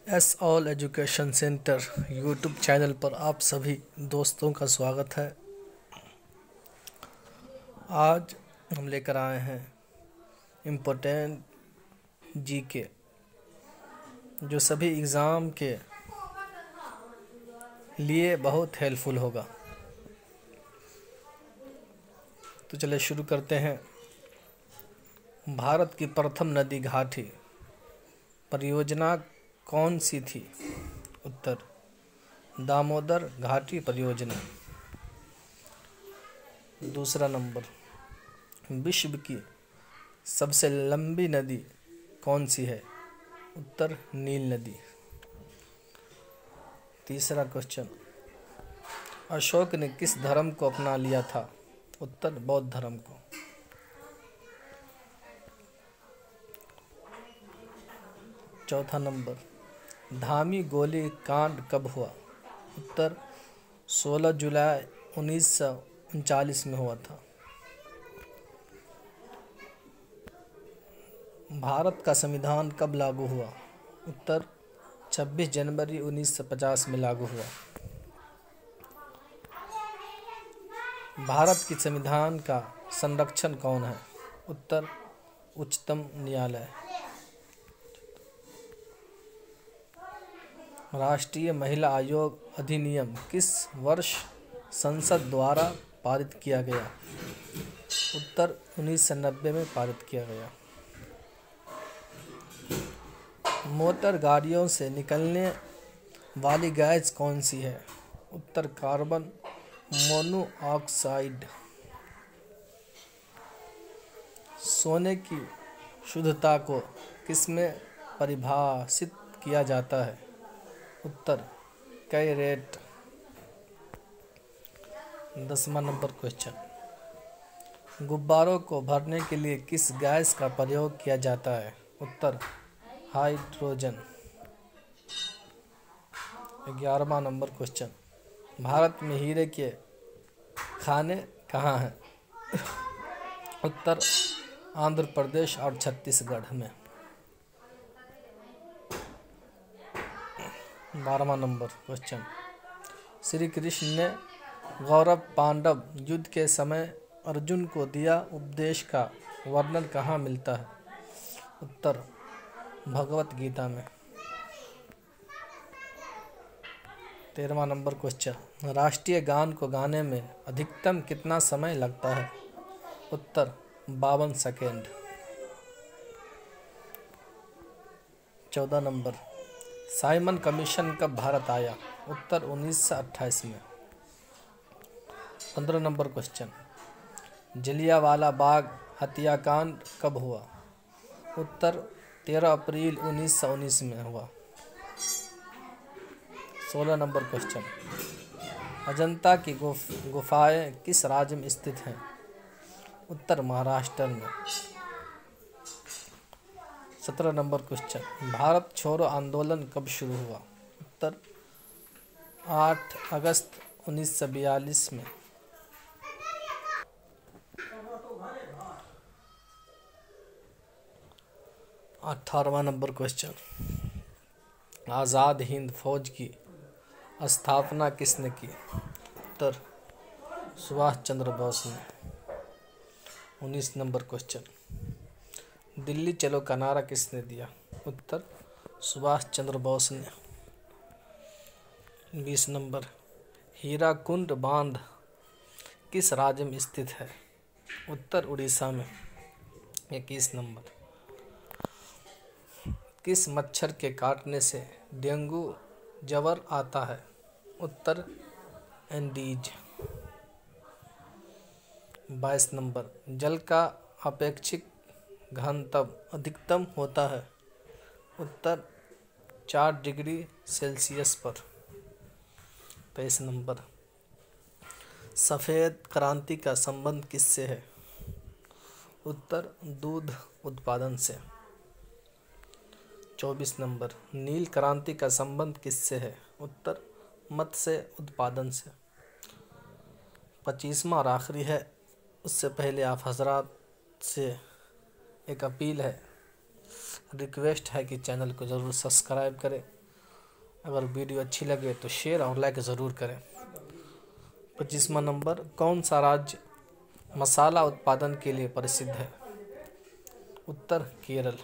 S all education centre YouTube channel पर आप सभी दोस्तों का स्वागत है। आज हम लेकर आए हैं इम्पोर्टेंट जीके जो सभी एग्ज़ाम के लिए बहुत हेल्पफुल होगा। तो चलिए शुरू करते हैं। भारत की प्रथम नदी घाटी परियोजना कौन सी थी? उत्तर दामोदर घाटी परियोजना। दूसरा नंबर, विश्व की सबसे लंबी नदी कौन सी है? उत्तर नील नदी। तीसरा क्वेश्चन, अशोक ने किस धर्म को अपना लिया था? उत्तर बौद्ध धर्म को। चौथा नंबर, धामी गोली कांड कब हुआ? उत्तर 16 जुलाई 1939 में हुआ था। भारत का संविधान कब लागू हुआ? उत्तर 26 जनवरी 1950 में लागू हुआ। भारत के संविधान का संरक्षण कौन है? उत्तर उच्चतम न्यायालय। राष्ट्रीय महिला आयोग अधिनियम किस वर्ष संसद द्वारा पारित किया गया? उत्तर 1990 में पारित किया गया। मोटर गाड़ियों से निकलने वाली गैस कौन सी है? उत्तर कार्बन मोनोऑक्साइड। सोने की शुद्धता को किसमें परिभाषित किया जाता है? उत्तर कैरेट। 10वां नंबर क्वेश्चन, गुब्बारों को भरने के लिए किस गैस का प्रयोग किया जाता है? उत्तर हाइड्रोजन। 11वां नंबर क्वेश्चन, भारत में हीरे के खाने कहाँ हैं? उत्तर आंध्र प्रदेश और छत्तीसगढ़ में। 12वां नंबर क्वेश्चन, श्री कृष्ण ने कौरव पांडव युद्ध के समय अर्जुन को दिया उपदेश का वर्णन कहाँ मिलता है? उत्तर भगवत गीता में। 13वां नंबर क्वेश्चन, राष्ट्रीय गान को गाने में अधिकतम कितना समय लगता है? उत्तर 52 सेकेंड। 14 नंबर, साइमन कमीशन कब भारत आया? उत्तर 1928 में। 15 नंबर क्वेश्चन, जलियांवाला बाग हत्याकांड कब हुआ? उत्तर 13 अप्रैल 1919 में हुआ। 16 नंबर क्वेश्चन, अजंता की गुफाएं किस राज्य में स्थित हैं? उत्तर महाराष्ट्र में। 17 नंबर क्वेश्चन, भारत छोड़ो आंदोलन कब शुरू हुआ? उत्तर 8 अगस्त 1942 में। 18वां नंबर क्वेश्चन, आज़ाद हिंद फौज की स्थापना किसने की? उत्तर सुभाष चंद्र बोस ने। 19 नंबर क्वेश्चन, दिल्ली चलो का नारा किसने दिया? उत्तर सुभाष चंद्र बोस ने। 20 नंबर, हीराकुंड बांध किस राज्य में स्थित है? उत्तर उड़ीसा में। 21 नंबर, किस मच्छर के काटने से डेंगू ज्वर आता है? उत्तर एंडीज। 22 नंबर, जल का अपेक्षित घनत्व अधिकतम होता है? उत्तर 4 डिग्री सेल्सियस पर। 23 नंबर, सफ़ेद क्रांति का संबंध किससे है? उत्तर दूध उत्पादन से। 24 नंबर, नील क्रांति का संबंध किससे है? उत्तर मत्स्य उत्पादन से। 25वां और आखिरी है, उससे पहले आप हजरात से एक अपील है, रिक्वेस्ट है कि चैनल को ज़रूर सब्सक्राइब करें अगर वीडियो अच्छी लगे तो शेयर और लाइक ज़रूर करें। 25वां नंबर, कौन सा राज्य मसाला उत्पादन के लिए प्रसिद्ध है? उत्तर केरल।